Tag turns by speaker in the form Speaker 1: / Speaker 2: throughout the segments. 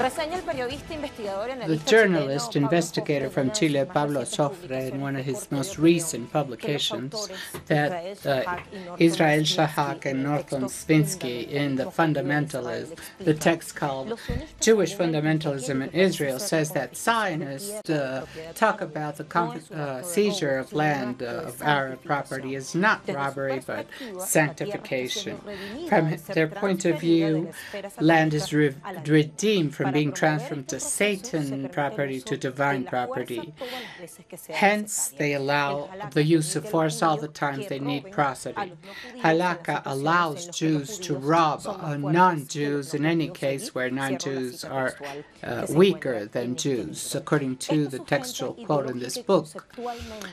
Speaker 1: The journalist investigator from Chile, Pablo Sofre, in one of his most recent publications, that Israel Shahak and Norton Svinsky in The Fundamentalism, the text called Jewish Fundamentalism in Israel, says that Zionists talk about the seizure of land of Arab property is not robbery but sanctification. From their point of view, land is redeemed from being transferred to Satan property to divine property. Hence, they allow the use of force all the times they need prosody. Halakha allows Jews to rob non-Jews in any case where non-Jews are weaker than Jews, according to the textual quote in this book.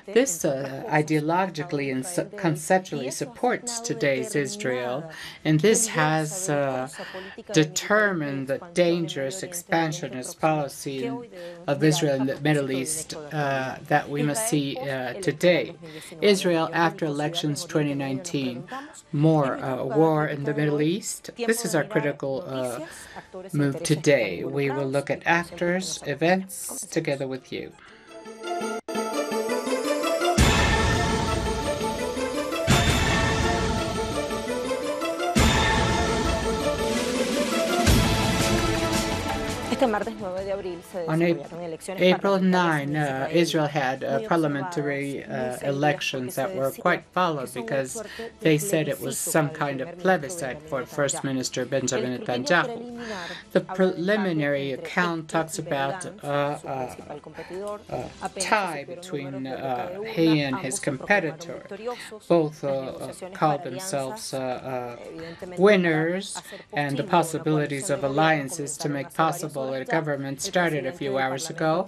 Speaker 1: This ideologically and conceptually supports today's Israel, and this has determined the dangerous expansionist policy of Israel in the Middle East that we must see today. Israel after elections 2019, more war in the Middle East. This is our critical move today. We will look at actors, events, together with you. On April 9, Israel had parliamentary elections that were quite followed because they said it was some kind of plebiscite for First Minister Benjamin Netanyahu. The preliminary account talks about a tie between he and his competitor. Both called themselves winners, and the possibilities of alliances to make possible a government started a few hours ago.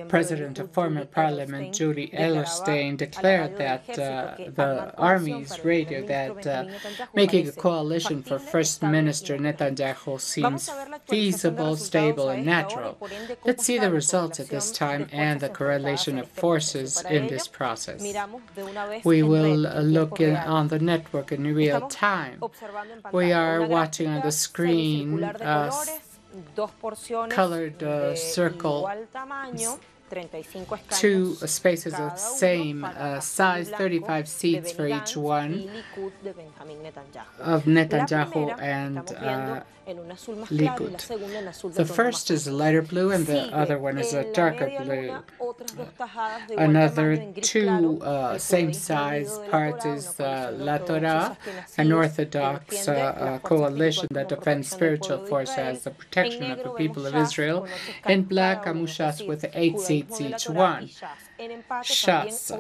Speaker 1: President of former Parliament Julie Edelstein declared that the Army's radio that making a coalition for First Minister Netanyahu seems feasible, stable, and natural. Let's see the results at this time and the correlation of forces in this process. We will look on the network in real time. We are watching on the screen colored circle, two spaces of same size, 35 seats for each one of Netanyahu and Likud. The first is a lighter blue and the other one is a darker blue. Another two same-size parts is La Torah, an Orthodox coalition that defends spiritual force as the protection of the people of Israel. In black, Amushas with 8 seats each one. Shas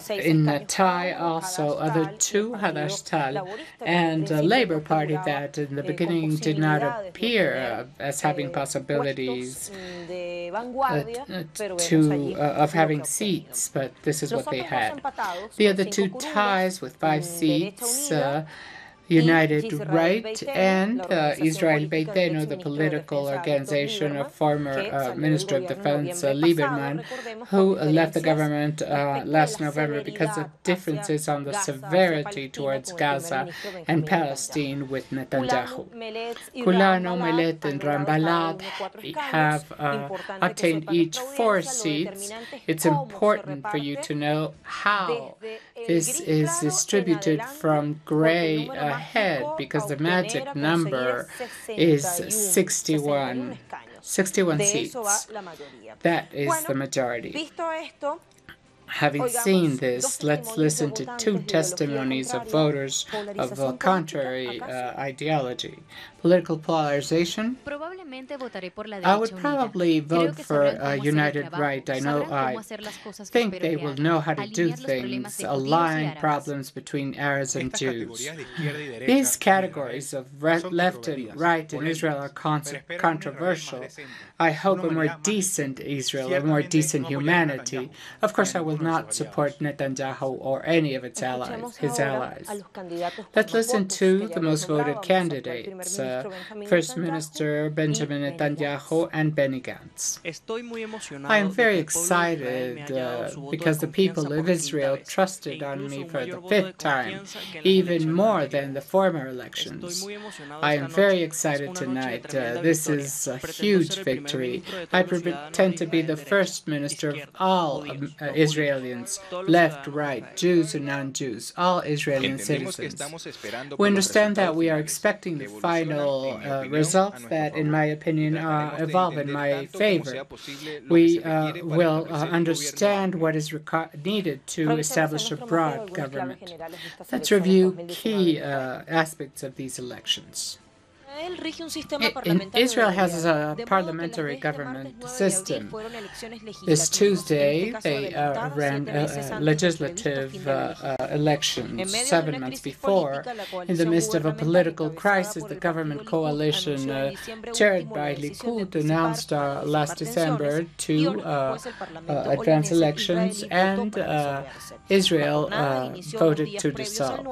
Speaker 1: in the tie also other two, Hadash Tal, and a Labour Party that in the beginning did not appear as having possibilities of having seats, but this is what they had. The other two ties with 5 seats, United Right and Israel Beitenu, the political organization of former Minister of Defense Lieberman, who left the government last November because of differences on the severity towards Gaza and Palestine with Netanyahu. Kulano, Melet, and Rambalad have obtained each 4 seats. It's important for you to know how this is distributed from gray ahead, because the magic number is 61 seats. That is the majority. Having seen this, let's listen to 2 testimonies of voters of a contrary ideology. Political polarization. I would probably vote for United Right. I think they will know how to do things, align problems between Arabs and Jews. These categories of left and right in Israel are controversial. I hope a more decent Israel, a more decent humanity. Of course, I will not support Netanyahu or any of his allies. Let's listen to the most voted candidates, First Minister Benjamin Netanyahu and Benny Gantz. I am very excited because the people of Israel trusted on me for the 5th time, even more than the former elections. I am very excited tonight. This is a huge victory. I pretend to be the first minister of all Israelis, left, right, Jews and non-Jews, all Israeli citizens. We understand that we are expecting the final results that, in my opinion, evolve in my favor. We will understand what is needed to establish a broad government. Let's review key aspects of these elections. Israel has a parliamentary government system. This Tuesday, they ran legislative elections 7 months before. In the midst of a political crisis, the government coalition chaired by Likud announced last December to advance elections, and Israel voted to dissolve.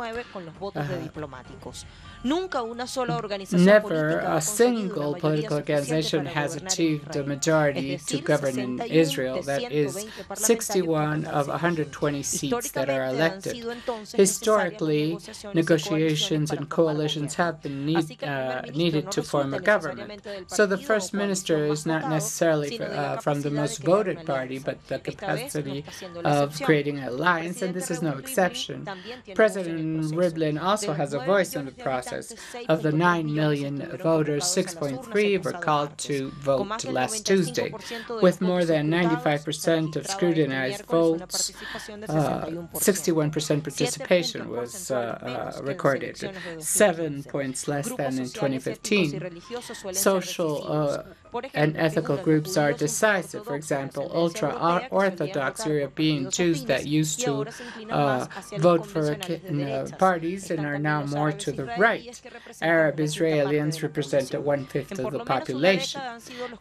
Speaker 1: Never a single political organization has achieved a majority to govern in Israel. That is 61 of 120 seats that are elected. Historically, negotiations and coalitions have been needed to form a government. So the first minister is not necessarily from the most voted party, but the capacity of creating an alliance, and this is no exception. President Rivlin also has a voice in the process. Of the 9 million voters, 6.3 were called to vote last Tuesday. With more than 95% of scrutinized votes, 61% participation was recorded, 7 points less than in 2015. Social and ethical groups are decisive. For example, ultra-Orthodox European Jews that used to vote for parties and are now more to the right. Arab Israelis represent 1/5 of the population.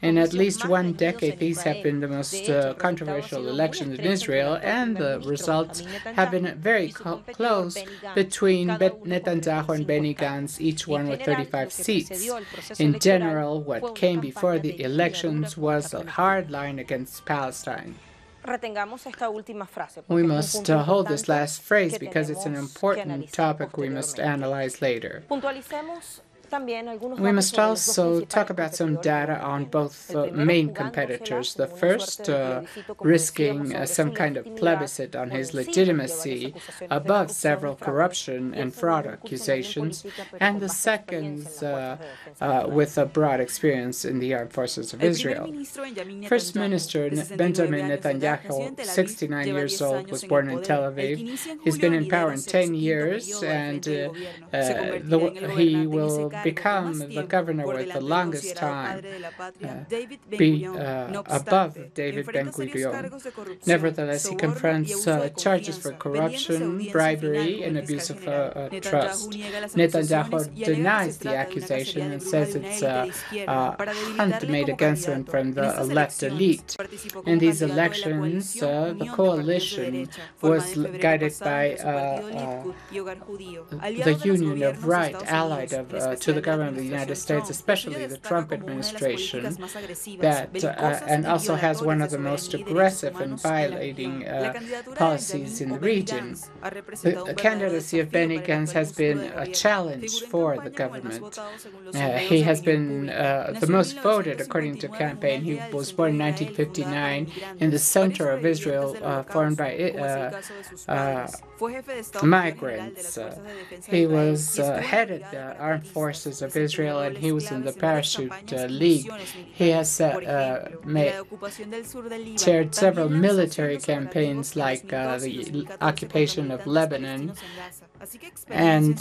Speaker 1: In at least one decade, these have been the most controversial elections in Israel, and the results have been very close between Netanyahu and Benny Gantz, each one with 35 seats. In general, what came before the elections was a hard line against Palestine. We must hold this last phrase because it's an important topic we must analyze later. We must also talk about some data on both main competitors. The first, risking some kind of plebiscite on his legitimacy above several corruption and fraud accusations, and the second, with a broad experience in the armed forces of Israel. First Minister Benjamin Netanyahu, 69 years old, was born in Tel Aviv. He's been in power in 10 years, and he will become the governor with the longest time, above David Ben-Gurion. Nevertheless, he confronts charges for corruption, bribery, and abuse of trust. Netanyahu denies the accusation and says it's a hunt made against him from the left elite. In these elections, the coalition was guided by the Union of Right, allied to the government of the United States, especially the Trump administration, and also has one of the most aggressive and violating policies in the region. The candidacy of Benny Gantz has been a challenge for the government. He has been the most voted according to campaign. He was born in 1959 in the center of Israel, formed by migrants. He was headed the armed forces of Israel, and he was in the Parachute League. He has chaired several military campaigns like the occupation of Lebanon And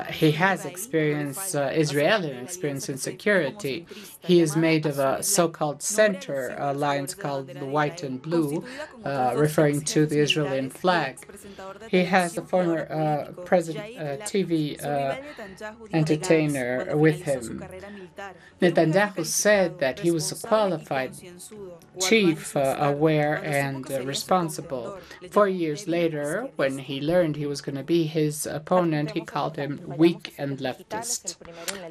Speaker 1: he has experience, Israeli experience in security. He is made of a so-called center alliance called the White and Blue, referring to the Israeli flag. He has a former TV entertainer with him. Netanyahu said that he was a qualified chief, aware and responsible. 4 years later, when he learned he was going to be his opponent, he called him weak and leftist.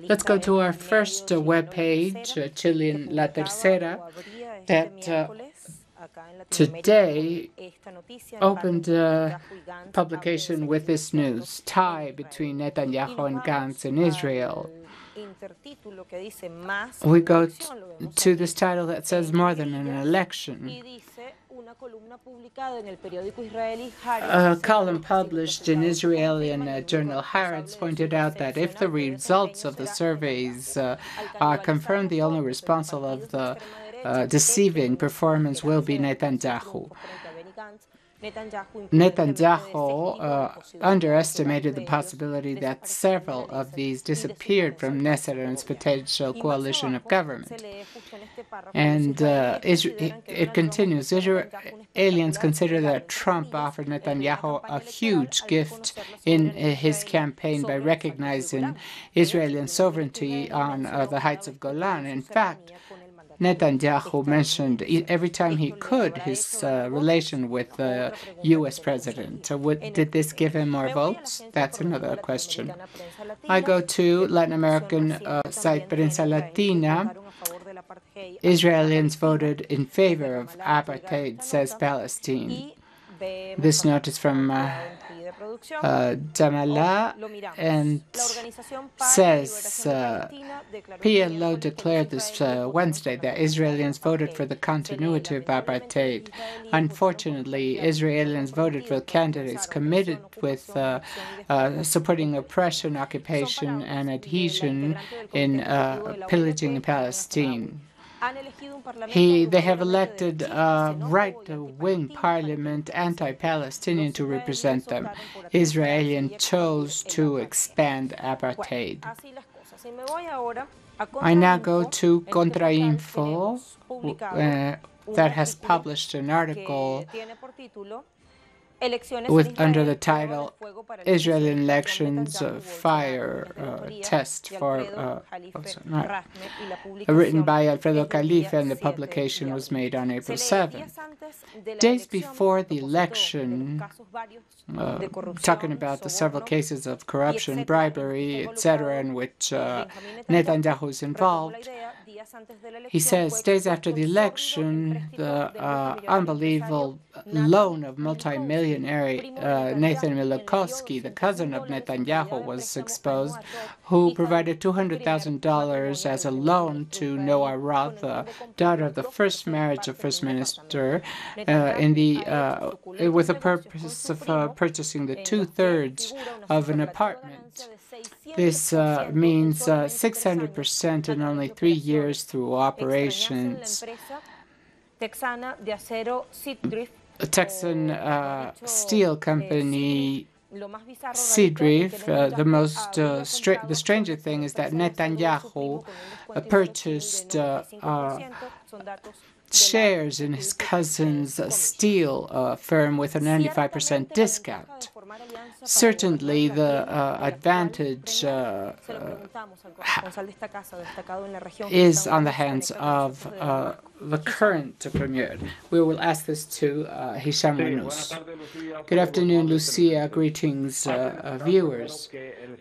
Speaker 1: Let's go to our first web page, Chilean La Tercera, that today opened publication with this news: tie between Netanyahu and Gantz in Israel. We go to this title that says more than an election. A column published in Israeli journal Haaretz pointed out that if the results of the surveys are confirmed, the only responsible of the deceiving performance will be Netanyahu. Netanyahu underestimated the possibility that several of these disappeared from Knesset and its potential coalition of government. And it continues, aliens consider that Trump offered Netanyahu a huge gift in his campaign by recognizing Israeli sovereignty on the heights of Golan. In fact, Netanyahu mentioned every time he could his relation with the U.S. president. Did this give him more votes? That's another question. I go to Latin American site Prensa Latina. Israelis voted in favor of apartheid, says Palestine. This note is from Jamala and says PLO declared this Wednesday that Israelis voted for the continuity of apartheid. Unfortunately, Israelis voted for candidates committed with supporting oppression, occupation, and adhesion in pillaging Palestine. They have elected a right-wing parliament, anti-Palestinian, to represent them. Israel chose to expand apartheid. I now go to Contrainfo, that has published an article under the title Israeli Elections Fire Test for written by Alfredo Khalifa, and the publication was made on April 7th. Days before the election, talking about the several cases of corruption, bribery, etc., in which Netanyahu is involved, he says, days after the election, the unbelievable loan of multi-millionaire Nathan Milokovsky, the cousin of Netanyahu, was exposed, who provided $200,000 as a loan to Noah Roth, the daughter of the first marriage of First Minister, with the purpose of purchasing the 2/3 of an apartment. This means 600% in only 3 years through operations. A Texan steel company, Seadrift. The stranger thing is that Netanyahu purchased shares in his cousin's steel firm with a 95% discount. Certainly, the advantage is on the hands of the current premier. We will ask this to Hisham Manous. Good afternoon, Lucia. Greetings, viewers.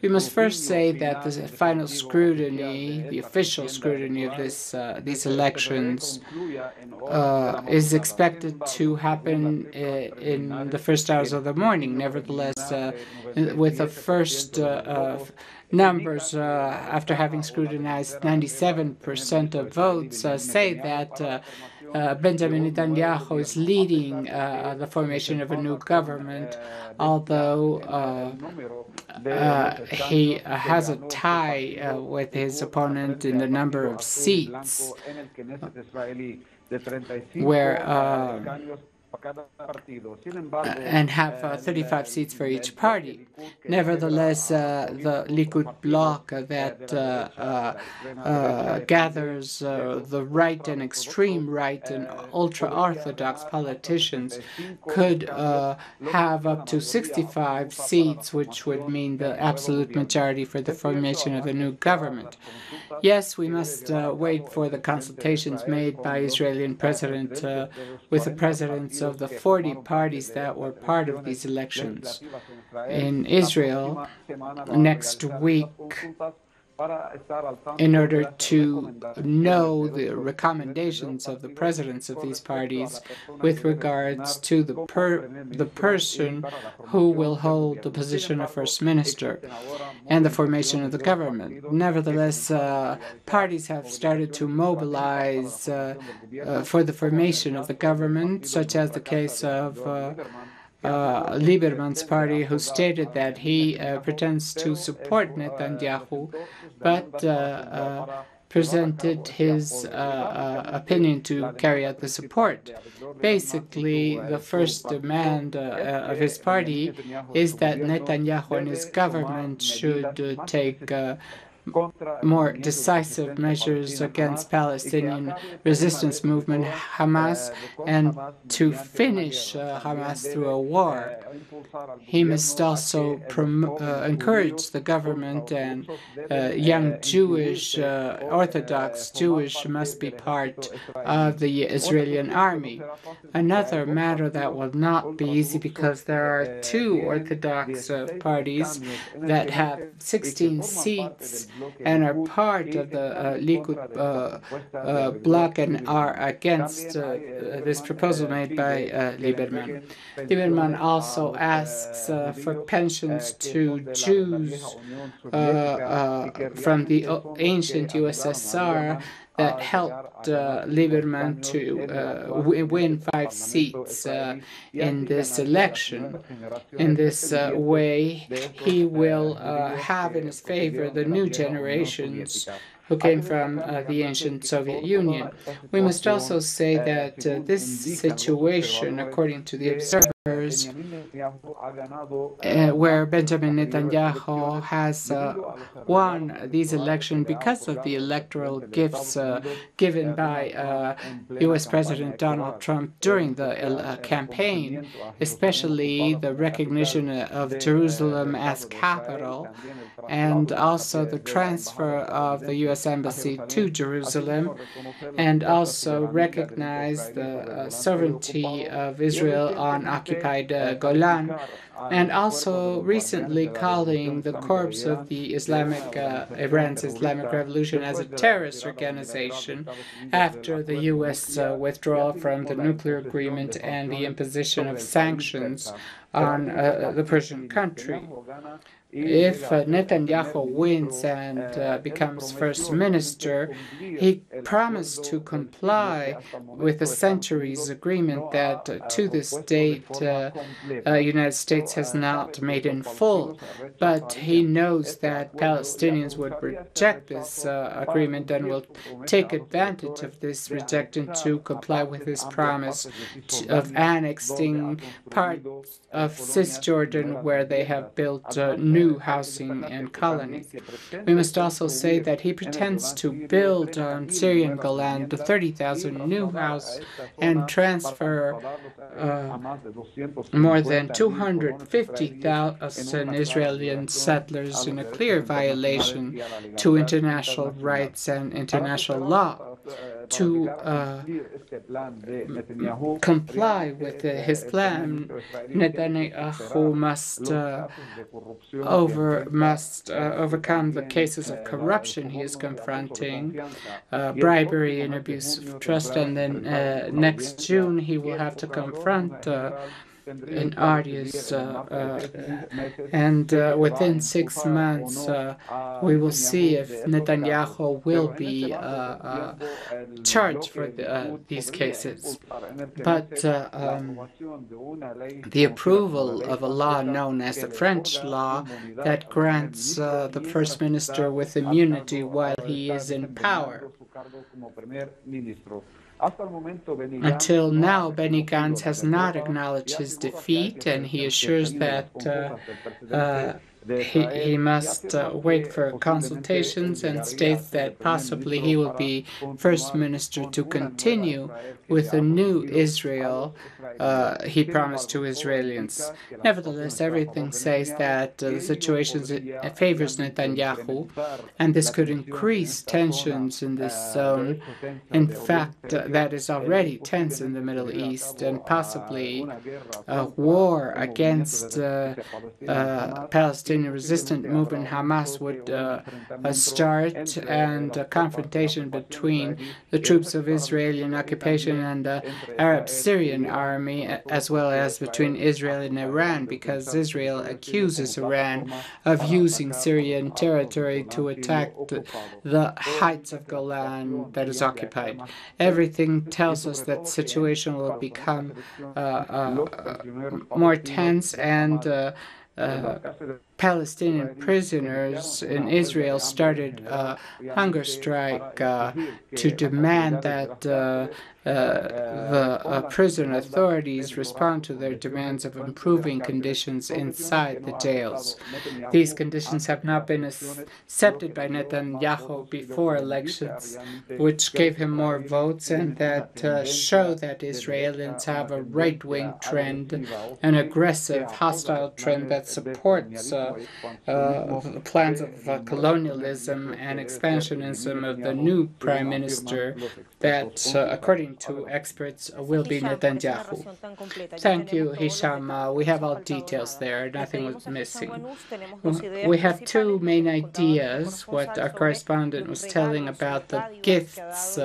Speaker 1: We must first say that the final scrutiny, the official scrutiny of these elections, is expected to happen in the first hours of the morning. Nevertheless, with the first numbers, after having scrutinized 97% of votes, say that Benjamin Netanyahu is leading the formation of a new government, although he has a tie with his opponent in the number of seats, where and have 35 seats for each party. Nevertheless, the Likud bloc that gathers the right and extreme right and ultra-Orthodox politicians could have up to 65 seats, which would mean the absolute majority for the formation of a new government. Yes, we must wait for the consultations made by Israeli President with the presidents of the 40 parties that were part of these elections. In Israel, next week, in order to know the recommendations of the presidents of these parties with regards to the person who will hold the position of first minister and the formation of the government. Nevertheless, parties have started to mobilize for the formation of the government, such as the case of Lieberman's party, who stated that he pretends to support Netanyahu, but presented his opinion to carry out the support. Basically, the first demand of his party is that Netanyahu and his government should take more decisive measures against Palestinian resistance movement Hamas and to finish Hamas through a war. He must also encourage the government and young Jewish, Orthodox Jewish must be part of the Israeli army. Another matter that will not be easy because there are two Orthodox parties that have 16 seats and are part of the Likud bloc and are against this proposal made by Lieberman. Lieberman also asks for pensions to Jews from the ancient USSR that helped Lieberman to win 5 seats in this election. In this way, he will have in his favor the new generations who came from the ancient Soviet Union. We must also say that this situation, according to the observers, where Benjamin Netanyahu has won these elections because of the electoral gifts given by U.S. President Donald Trump during the campaign, especially the recognition of Jerusalem as capital, and also the transfer of the U.S. Embassy to Jerusalem, and also recognize the sovereignty of Israel on occupied Golan, and also recently calling the corps of the Iran's Islamic Revolution as a terrorist organization after the U.S. withdrawal from the nuclear agreement and the imposition of sanctions on the Persian country. If Netanyahu wins and becomes first minister, he promised to comply with the centuries agreement that to this date United States has not made in full. But he knows that Palestinians would reject this agreement and will take advantage of this rejection to comply with his promise of annexing parts of Cisjordan where they have built new housing and colonies. We must also say that he pretends to build on Syrian Golan 30,000 new houses and transfer more than 250,000 Israeli settlers in a clear violation to international rights and international law. To comply with his plan, Netanyahu must overcome the cases of corruption he is confronting, bribery and abuse of trust, and then next June he will have to confront an artist, and within 6 months we will see if Netanyahu will be charged for these cases. But the approval of a law known as the French law that grants the First Minister with immunity while he is in power Until now, Benny Gantz has not acknowledged his defeat, and he assures that he must wait for consultations, and states that possibly he will be first minister to continue with a new Israel he promised to Israelis. Nevertheless, everything says that the situation favors Netanyahu, and this could increase tensions in this zone. In fact, that is already tense in the Middle East, and possibly a war against Palestinian resistant movement Hamas would start, and a confrontation between the troops of Israeli occupation and the Arab Syrian army, as well as between Israel and Iran, because Israel accuses Iran of using Syrian territory to attack the heights of Golan that is occupied. Everything tells us that the situation will become more tense, and Palestinian prisoners in Israel started a hunger strike to demand that the prison authorities respond to their demands of improving conditions inside the jails. These conditions have not been accepted by Netanyahu before elections, which gave him more votes, and that show that Israelis have a right-wing trend, an aggressive, hostile trend that supports the plans of colonialism and expansionism of the new Prime Minister that, according to experts, will be Netanyahu. Thank you, Hisham. We have all details there. Nothing was missing. We have two main ideas, what our correspondent was telling about the gifts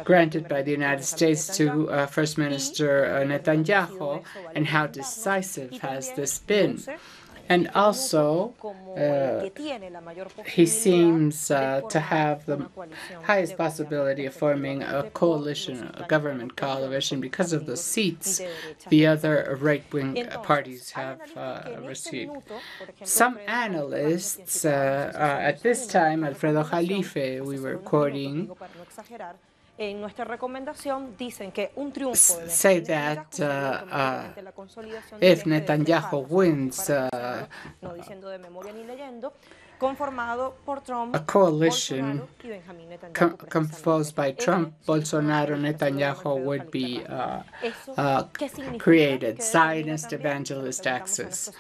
Speaker 1: granted by the United States to First Minister Netanyahu, and how decisive has this been. And also, he seems to have the highest possibility of forming a coalition, a government coalition, because of the seats the other right-wing parties have received. Some analysts, at this time, Alfredo Jalife, we were quoting, say that if Netanyahu wins, a coalition composed by Trump, Bolsonaro, Netanyahu would be created, Zionist Evangelist Axis.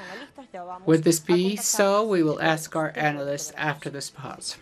Speaker 1: Would this be so? We will ask our analysts after this pause.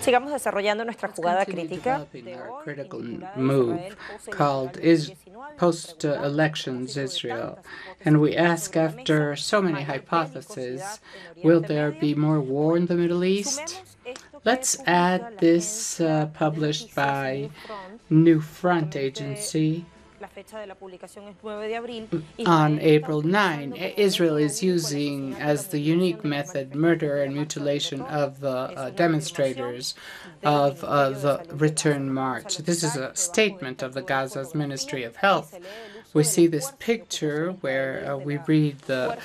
Speaker 2: Sigamos desarrollando nuestra jugada crítica
Speaker 1: our critical move called Post-Elections Israel. And we ask, after so many hypotheses, will there be more war in the Middle East? Let's add this published by New Front Agency. On April 9, Israel is using as the unique method murder and mutilation of the demonstrators of the Return March. This is a statement of the Gaza's Ministry of Health. We see this picture where we read the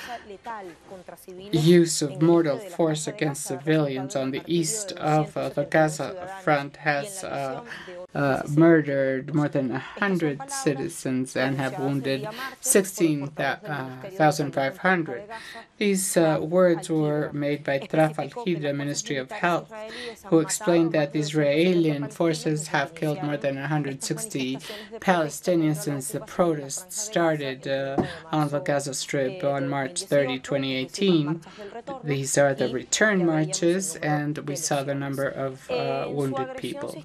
Speaker 1: use of mortal force against civilians on the east of the Gaza front has murdered more than 100 citizens and have wounded 16,500. These words were made by Traf al-Hidra, Ministry of Health, who explained that Israeli forces have killed more than 160 Palestinians since the protests started on the Gaza Strip on March 30, 2018. These are the return marches, and we saw the number of wounded people.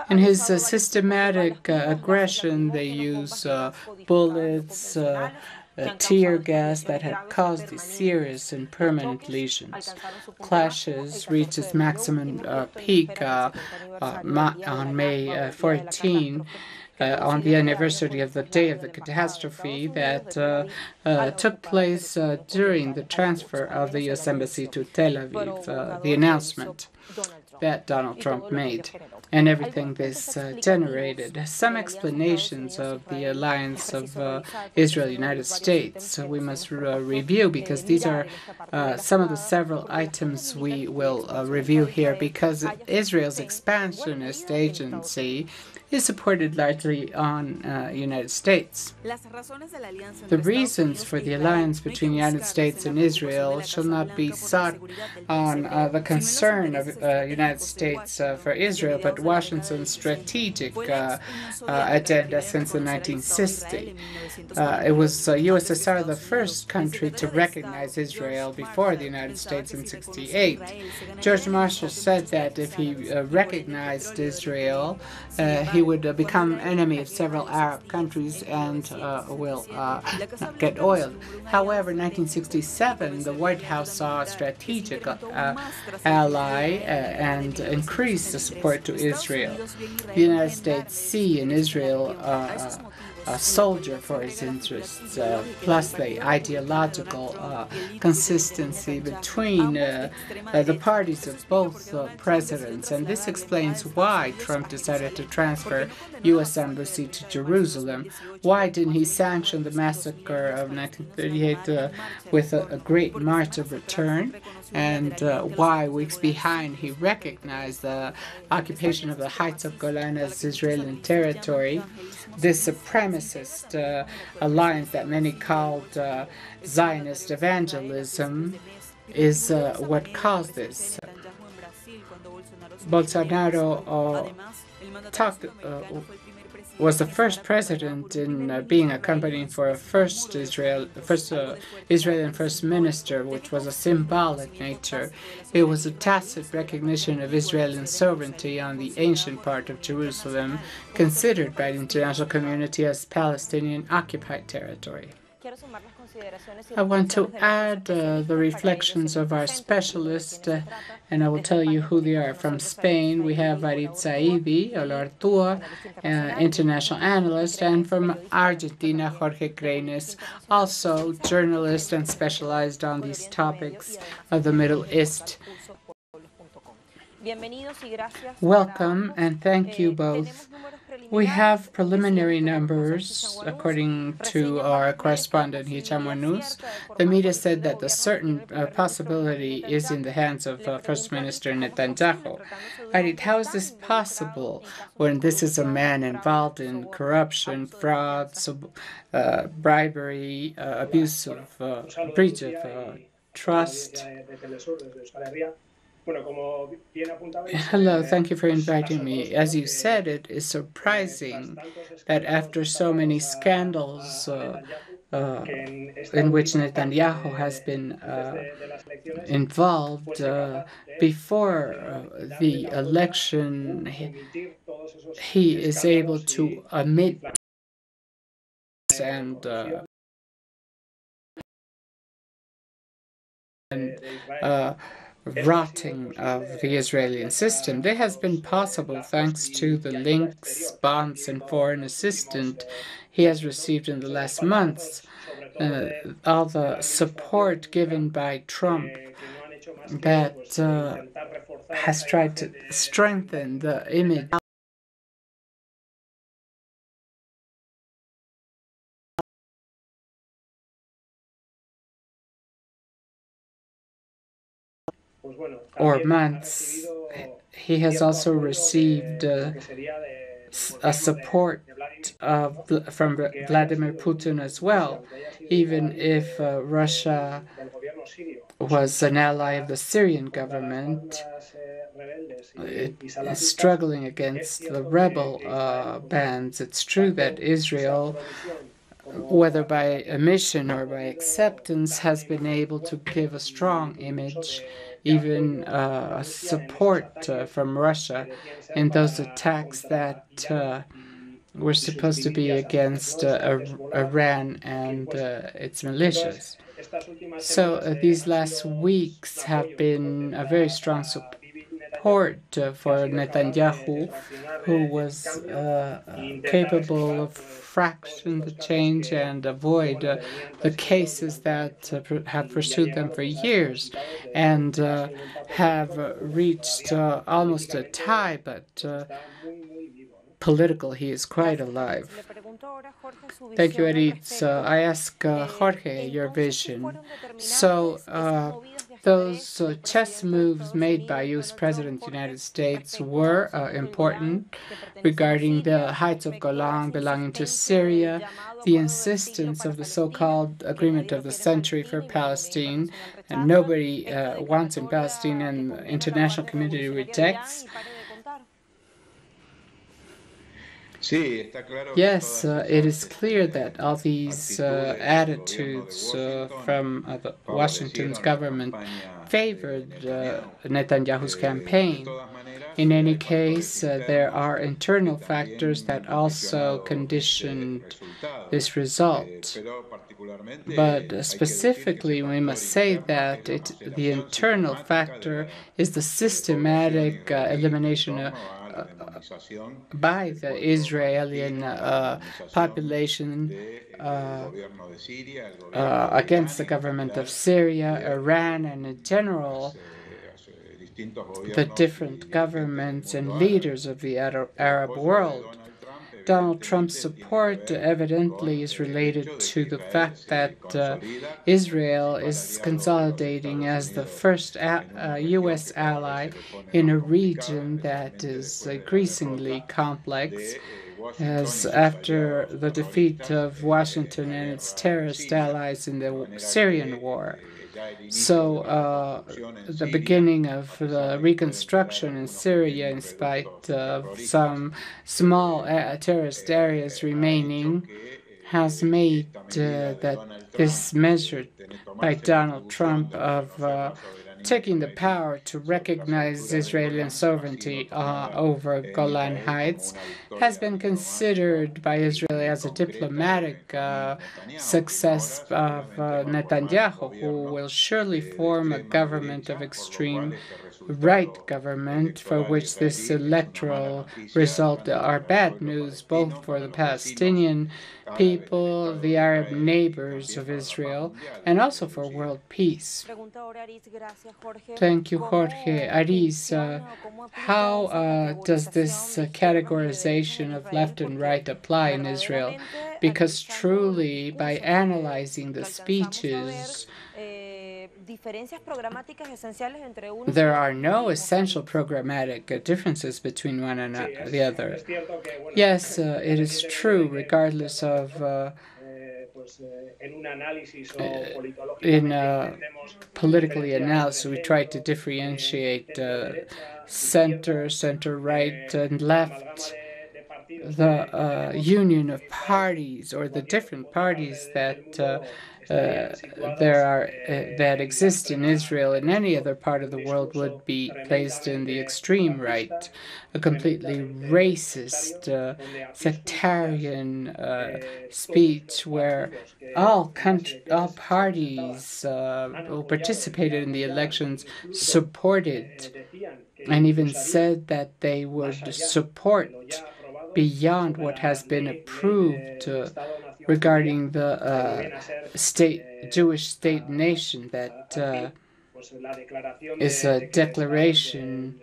Speaker 1: In his systematic aggression, they use bullets, tear gas that had caused these serious and permanent lesions. Clashes reached its maximum peak on May 14, on the anniversary of the day of the catastrophe that took place during the transfer of the U.S. Embassy to Tel Aviv, the announcement that Donald Trump made, and everything this generated. Some explanations of the alliance of Israel-United States we must review, because these are some of the several items we will review here, because Israel's expansionist agency is supported largely on United States. The reasons for the alliance between the United States and Israel shall not be sought on the concern of United States for Israel, but Washington's strategic agenda since the 1960s. It was USSR the first country to recognize Israel before the United States in '68. George Marshall said that if he recognized Israel, he would become enemy of several Arab countries and will get oil. However, in 1967, the White House saw a strategic ally and increased the support to Israel. The United States see in Israel a soldier for its interests, plus the ideological consistency between the parties of both presidents. And this explains why Trump decided to transfer U.S. Embassy to Jerusalem. Why didn't he sanction the massacre of 1938 with a great march of return? And why, weeks behind, he recognized the occupation of the heights of Golan as Israeli territory. This supremacist alliance that many called Zionist evangelism is what caused this. Bolsonaro was the first president in being accompanied for a Israeli First Minister, which was a symbolic nature. It was a tacit recognition of Israeli sovereignty on the ancient part of Jerusalem, considered by the international community as Palestinian occupied territory. I want to add the reflections of our specialists, and I will tell you who they are. From Spain, we have Farid Saidi, Olartua, international analyst, and from Argentina, Jorge Greines, also journalist and specialized on these topics of the Middle East. Welcome, and thank you both. We have preliminary numbers, according to our correspondent, Hicham Wanous. The media said that a certain possibility is in the hands of First Minister Netanyahu. How is this possible when this is a man involved in corruption, fraud, bribery, abuse of breach of trust? Hello, thank you for inviting me. As you said, it is surprising that after so many scandals in which Netanyahu has been involved before the election, he is able to admit and rotting of the Israeli system. This has been possible thanks to the links, bonds, and foreign assistance he has received in the last months. All the support given by Trump that has tried to strengthen the image or months. He has also received a support from Vladimir Putin as well, even if Russia was an ally of the Syrian government, is struggling against the rebel bands. It's true that Israel, whether by omission or by acceptance, has been able to give a strong image, even support from Russia in those attacks that were supposed to be against Iran and its militias. So these last weeks have been a very strong support for Netanyahu, who was capable of fraction the change and avoid the cases that have pursued them for years and have reached almost a tie, but political, he is quite alive. Thank you, Aritz. I ask Jorge your vision. So, those chess moves made by U.S. President of the United States were important regarding the heights of Golan belonging to Syria, the insistence of the so-called agreement of the century for Palestine, and nobody wants in Palestine and the international community rejects. Yes, it is clear that all these attitudes from Washington's government favored Netanyahu's campaign. In any case, there are internal factors that also conditioned this result. But specifically, we must say that the internal factor is the systematic elimination by the Israeli population against the government of Syria, Iran, and in general the different governments and leaders of the Arab world. Donald Trump's support evidently is related to the fact that Israel is consolidating as the first U.S. ally in a region that is increasingly complex, as after the defeat of Washington and its terrorist allies in the Syrian war. So the beginning of the reconstruction in Syria, in spite of some small terrorist areas remaining, has made that this measure by Donald Trump of taking the power to recognize Israeli sovereignty over Golan Heights has been considered by Israel as a diplomatic success of Netanyahu, who will surely form a government of extreme right government, for which this electoral result are bad news both for the Palestinian people, the Arab neighbors of Israel, and also for world peace. Thank you, Jorge. Aris, how does this categorization of left and right apply in Israel? Because truly, by analyzing the speeches, there are no essential programmatic differences between one and the other. Yes, it is true, regardless of in politically analysis, we try to differentiate center, center-right, and left. The union of parties, or the different parties that that exist in Israel and any other part of the world, would be placed in the extreme right, a completely racist, sectarian speech where all parties who participated in the elections supported and even said that they would support beyond what has been approved regarding the Jewish state nation, that is a declaration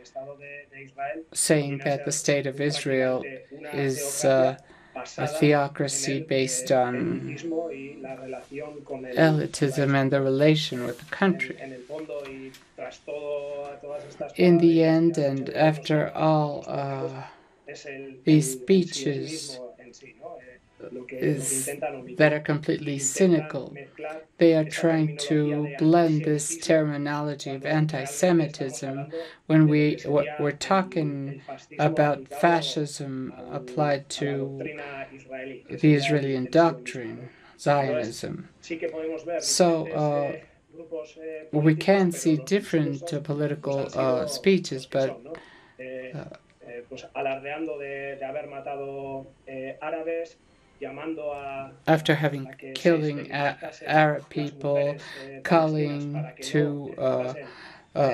Speaker 1: saying that the state of Israel is a theocracy based on elitism and the relation with the country. In the end, and after all these speeches, that are completely cynical. They are trying to blend this terminology of anti-Semitism when we're talking about fascism applied to the Israeli doctrine, Zionism. So we can see different political speeches, but after killing Arab people, calling to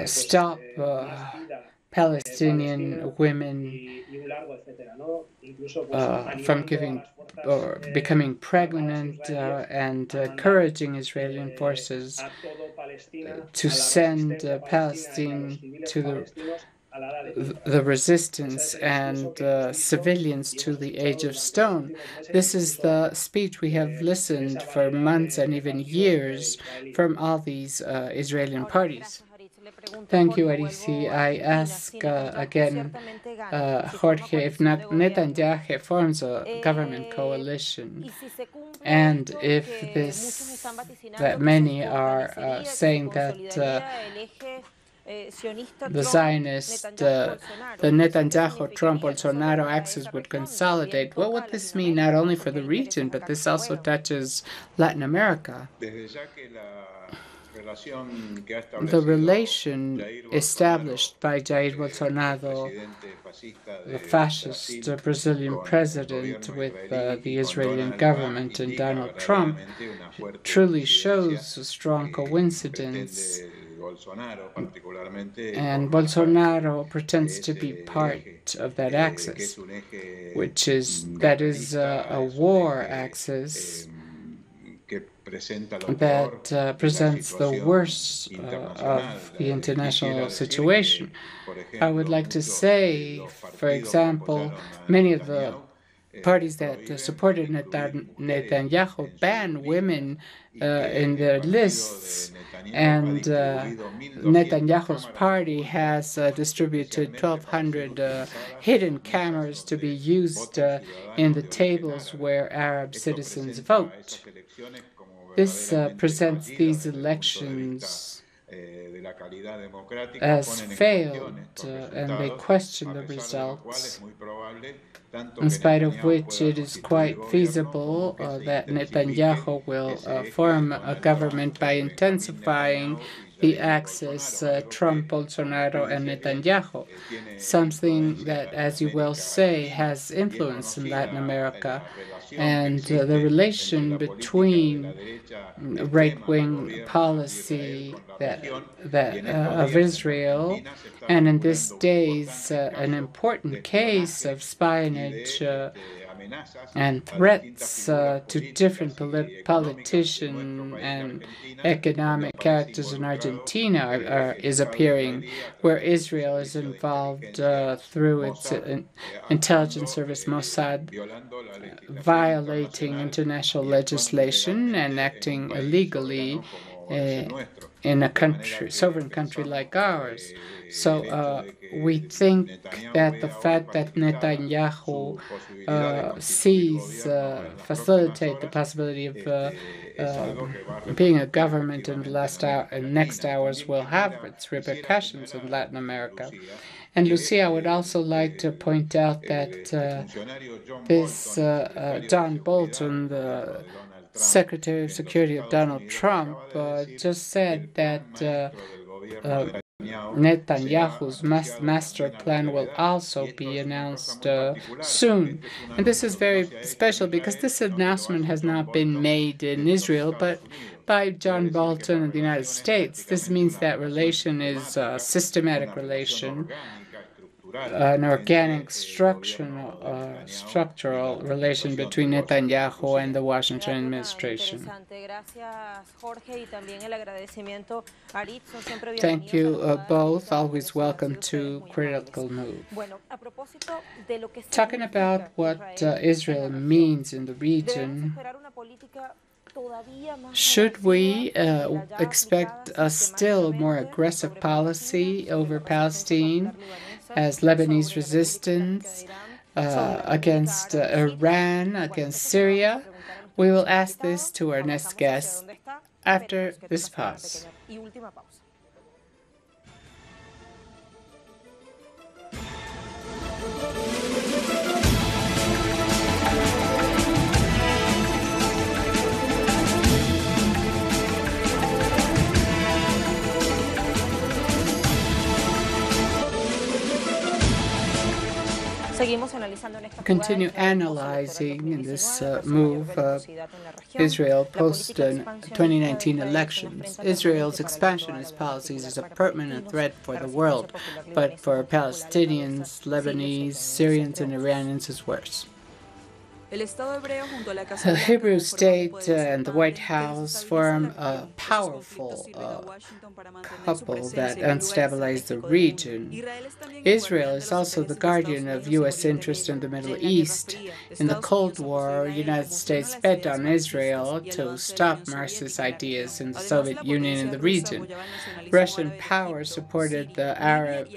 Speaker 1: stop Palestinian women from giving or becoming pregnant, and encouraging Israeli forces to send Palestine to the resistance and civilians to the age of stone. This is the speech we have listened for months and even years from all these Israeli parties. Thank you, Arisi. I ask again, Jorge, if Netanyahu forms a government coalition, and if that many are saying that the Zionist, the Netanyahu, Trump, Bolsonaro axis would consolidate, what would this mean not only for the region, but this also touches Latin America? The relation established by Jair Bolsonaro, the fascist Brazilian president, with the Israeli government and Donald Trump truly shows a strong coincidence. And Bolsonaro pretends to be part of that axis, that is a war axis that presents the worst of the international situation. I would like to say, for example, many of the parties that supported Netanyahu ban women in their lists, and Netanyahu's party has distributed 1,200 hidden cameras to be used in the tables where Arab citizens vote. This presents these elections as failed, and they question the results, in spite of which it is quite feasible that Netanyahu will form a government by intensifying the axis Trump, Bolsonaro, and Netanyahu, something that, as you well say, has influence in Latin America. And the relation between right-wing policy of Israel, and in these days an important case of espionage and threats to different politicians and economic characters in Argentina is appearing, where Israel is involved through its intelligence service Mossad, violating international legislation and acting illegally in a sovereign country like ours. So we think that the fact that Netanyahu facilitate the possibility of being a government in the next hours will have its repercussions in Latin America. And Lucia, I would also like to point out that this John Bolton, the Secretary of Security of Donald Trump, just said that Netanyahu's master plan will also be announced soon. And this is very special because this announcement has not been made in Israel, but by John Bolton in the United States. This means that relation is a systematic relation, an organic structural relation between Netanyahu and the Washington administration. Thank you both. Always welcome to Critical Move. Talking about what Israel means in the region, should we expect a still more aggressive policy over Palestine, as Lebanese resistance against Iran, against Syria? We will ask this to our next guest after this pause. Continue analyzing in this move of Israel post-2019 elections. Israel's expansionist policies is a permanent threat for the world, but for Palestinians, Lebanese, Syrians, and Iranians it's worse. The Hebrew State and the White House form a powerful couple that unstabilize the region. Israel is also the guardian of U.S. interest in the Middle East. In the Cold War, the United States bet on Israel to stop Marxist ideas in the Soviet Union in the region. Russian power supported the Arab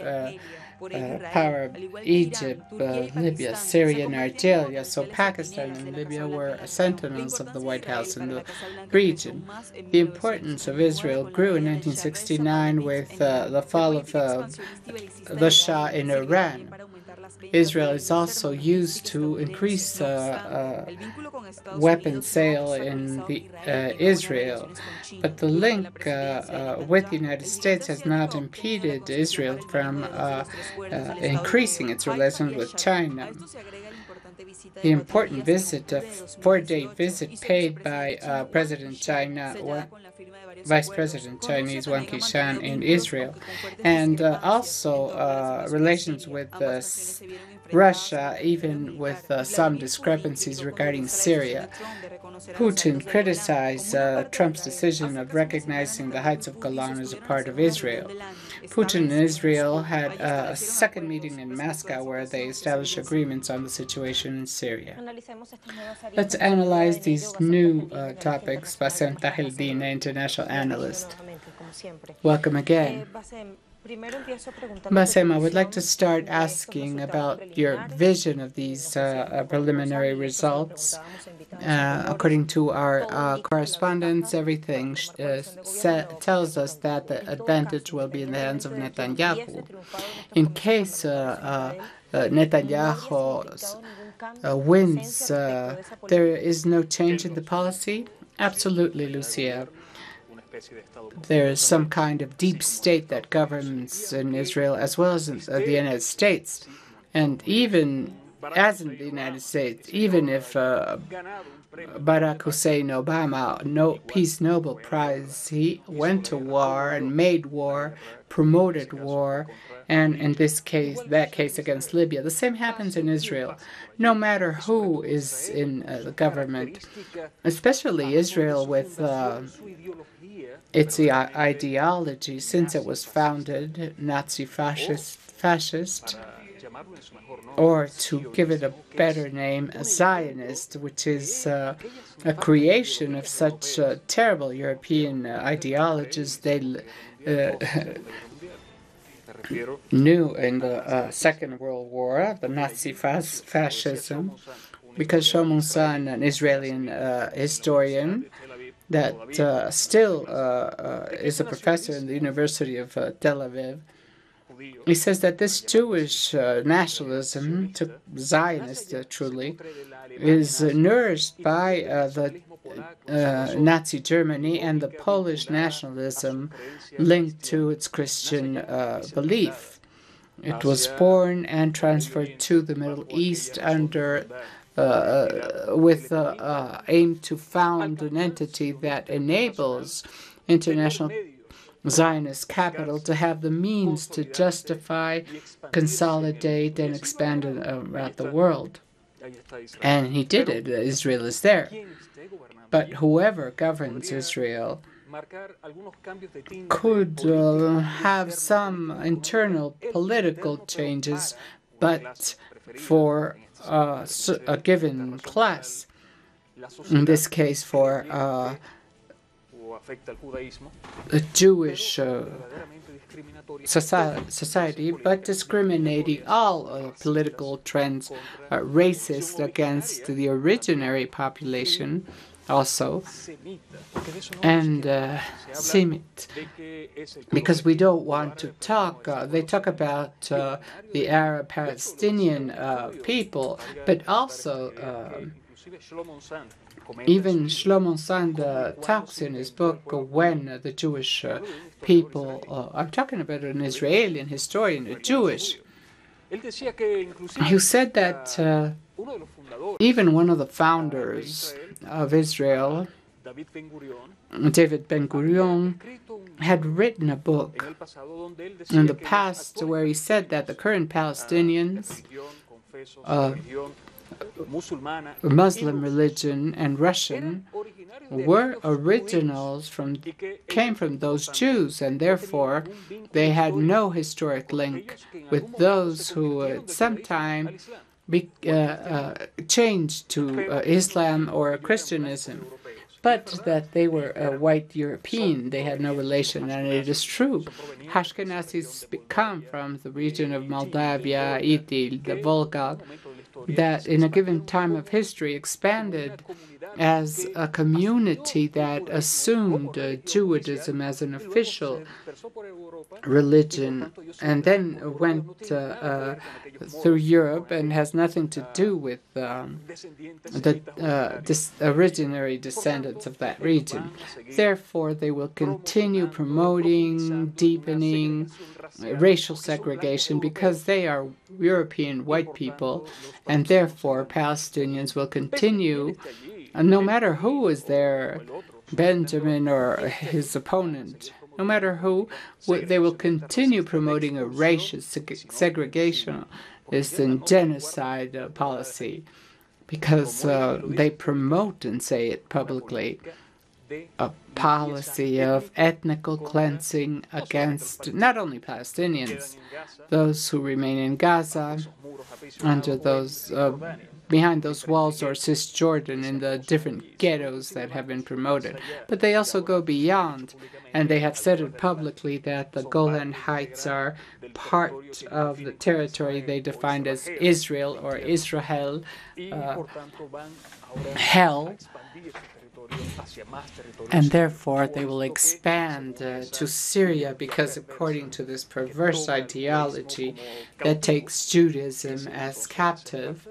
Speaker 1: power of Egypt, Libya, Syria, and Algeria, so Pakistan and Libya were sentinels of the White House in the region. The importance of Israel grew in 1969 with the fall of the Shah in Iran. Israel is also used to increase weapon sale in Israel, but the link with the United States has not impeded Israel from increasing its relations with China. The important visit, a 4-day visit paid by Vice President Chinese Wang Qishan in Israel, and also relations with Russia, even with some discrepancies regarding Syria. Putin criticized Trump's decision of recognizing the Heights of Golan as a part of Israel. Putin and Israel had a second meeting in Moscow where they established agreements on the situation in Syria. Let's analyze these new topics. Bassem Taheldine, international analyst. Welcome again. Bassem, I would like to start asking about your vision of these preliminary results. According to our correspondence, everything tells us that the advantage will be in the hands of Netanyahu. In case Netanyahu wins, there is no change in the policy? Absolutely, Lucia. There is some kind of deep state that governs in Israel as well as in the United States. And even as in the United States, even if Barack Hussein Obama, Peace Nobel Prize, he went to war and made war, promoted war, and in this case, that case against Libya. The same happens in Israel. No matter who is in the government, especially Israel with its ideology, since it was founded Nazi fascist, or to give it a better name, a Zionist, which is a creation of such terrible European ideologies they knew in the Second World War, the Nazi fascism, because Shlomo San, an Israeli historian, that still is a professor in the University of Tel Aviv. He says that this Jewish nationalism, Zionist truly, is nourished by the Nazi Germany and the Polish nationalism linked to its Christian belief. It was born and transferred to the Middle East under with the aim to found an entity that enables international Zionist capital to have the means to justify, consolidate, and expand around the world. And he did it. Israel is there. But whoever governs Israel could have some internal political changes, but for a given class, in this case for a Jewish society, but discriminating all political trends, racist against the originary population also, and Semite, because we don't want to talk. They talk about the Arab-Palestinian people, but also even Shlomo Sand talks in his book when the Jewish people, I'm talking about an Israeli historian, a Jewish, who said that even one of the founders of Israel, David Ben-Gurion, had written a book in the past where he said that the current Palestinians, Muslim religion and Russian, were originals came from those Jews, and therefore they had no historic link with those who at some time changed to Islam or Christianism, but that they were white European. They had no relation, and it is true. Ashkenazis come from the region of Moldavia, Itil, the Volga, that in a given time of history expanded as a community that assumed Judaism as an official religion, and then went through Europe and has nothing to do with the originary descendants of that region. Therefore, they will continue promoting, deepening racial segregation because they are European white people, and therefore Palestinians will continue, no matter who is there, Benjamin or his opponent, no matter who, they will continue promoting a racial segregationist and genocide policy because they promote and say it publicly a policy of ethnical cleansing against not only Palestinians, those who remain in Gaza, under those behind those walls, or Cisjordan, in the different ghettos that have been promoted. But they also go beyond, and they have said it publicly that the Golan Heights are part of the territory they defined as Israel or Israel, hell, and therefore they will expand to Syria because according to this perverse ideology that takes Judaism as captive,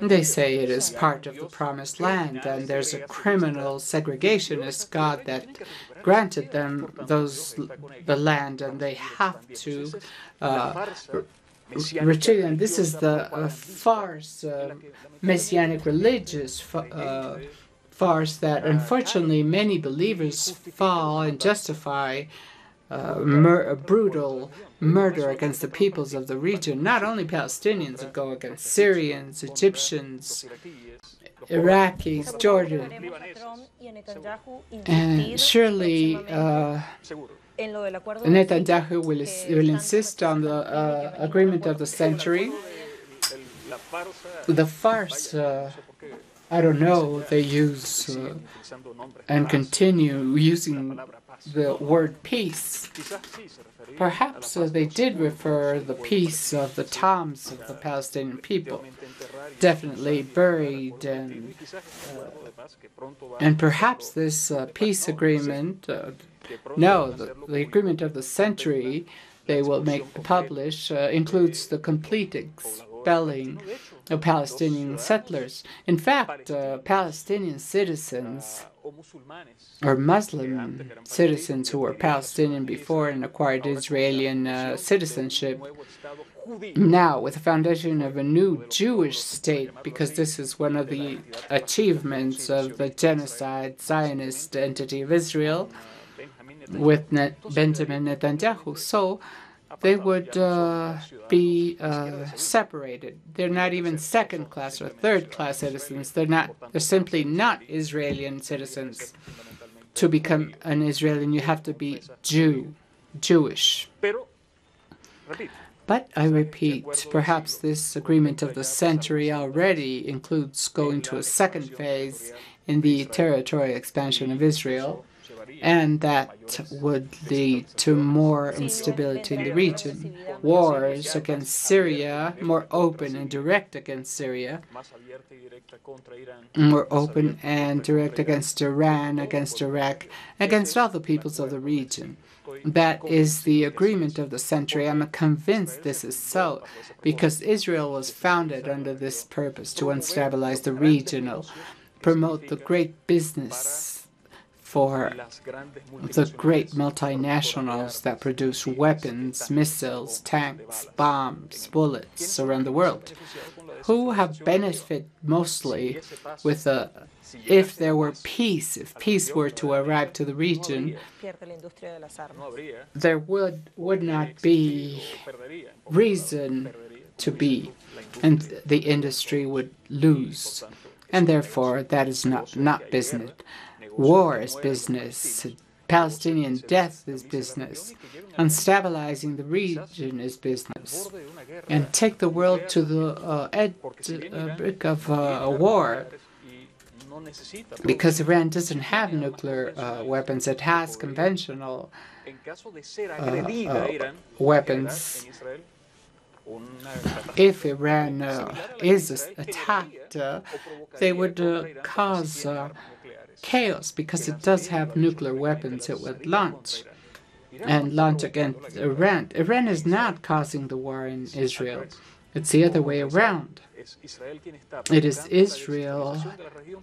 Speaker 1: they say it is part of the Promised Land, and there's a criminal segregationist God that granted them the land, and they have to retreat. And this is the farce, messianic religious farce that unfortunately many believers fall and justify brutal murder against the peoples of the region. Not only Palestinians, it go against Syrians, Egyptians, Iraqis, Jordan. And surely Netanyahu will insist on the agreement of the century. The farce, I don't know, they use and continue using the word peace. Perhaps they did refer the peace of the tombs of the Palestinian people, definitely buried, and perhaps this peace agreement, the agreement of the century they will publish includes the complete expelling of Palestinian settlers. In fact, Palestinian citizens or Muslim citizens who were Palestinian before and acquired Israeli citizenship, now with the foundation of a new Jewish state, because this is one of the achievements of the genocide Zionist entity of Israel with Benjamin Netanyahu. So they would be separated. They're not even second-class or third-class citizens. They're simply not Israeli citizens. To become an Israeli, you have to be Jewish. But I repeat, perhaps this agreement of the century already includes going to a second phase in the territorial expansion of Israel, and that would lead to more instability in the region. Wars against Syria, more open and direct against Syria, more open and direct against Iran, against Iraq, against all the peoples of the region. That is the agreement of the century. I'm convinced this is so, because Israel was founded under this purpose, to unstabilize the region, promote the great business for the great multinationals that produce weapons, missiles, tanks, bombs, bullets around the world, who have benefited mostly with if there were peace, if peace were to arrive to the region, there would not be reason to be, and the industry would lose. And therefore, that is not business. War is business. Palestinian death is business. Unstabilizing the region is business. And take the world to the brink of a war. Because Iran doesn't have nuclear weapons, it has conventional weapons. If Iran is attacked, they would cause chaos, because it does have nuclear weapons it would launch, and launch against Iran. Iran is not causing the war in Israel. It's the other way around. It is Israel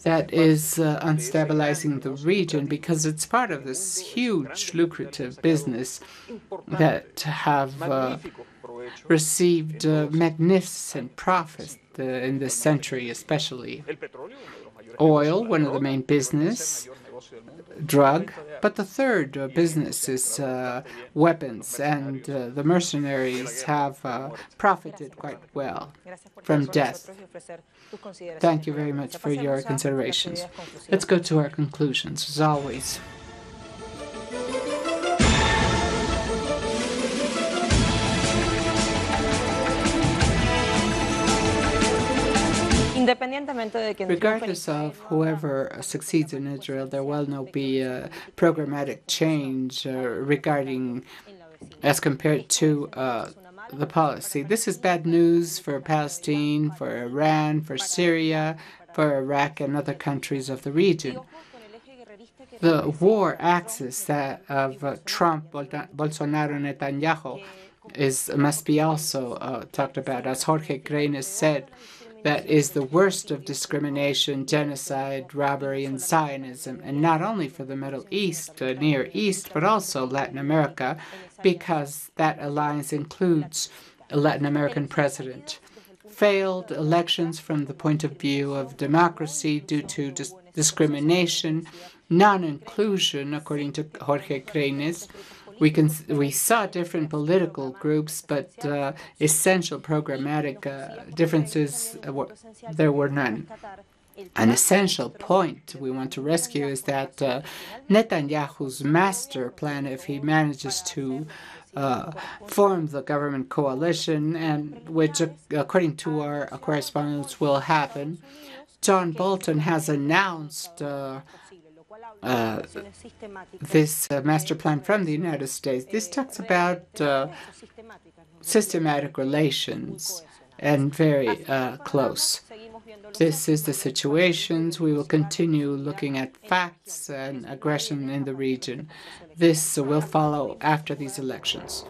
Speaker 1: that is unstabilizing the region, because it's part of this huge lucrative business that have received magnificent profits in this century, especially. Oil, one of the main business, drug, but the third business is weapons, and the mercenaries have profited quite well from death. Thank you very much for your considerations. Let's go to our conclusions, as always. Regardless of whoever succeeds in Israel, there will not be a programmatic change regarding, as compared to the policy. This is bad news for Palestine, for Iran, for Syria, for Iraq, and other countries of the region. The war axis that of Trump, Bolsonaro, Netanyahu must be also talked about. As Jorge Greines said, that is the worst of discrimination, genocide, robbery, and Zionism, and not only for the Middle East, Near East, but also Latin America, because that alliance includes a Latin American president. Failed elections from the point of view of democracy due to discrimination, non-inclusion, according to Jorge Greines. We saw different political groups, but essential programmatic differences, there were none. An essential point we want to rescue is that Netanyahu's master plan, if he manages to form the government coalition, and which, according to our correspondence, will happen, John Bolton has announced this master plan from the United States. This talks about systematic relations and very close. This is the situations. We will continue looking at facts and aggression in the region. This will follow after these elections.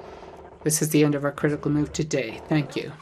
Speaker 1: This is the end of our critical move today. Thank you.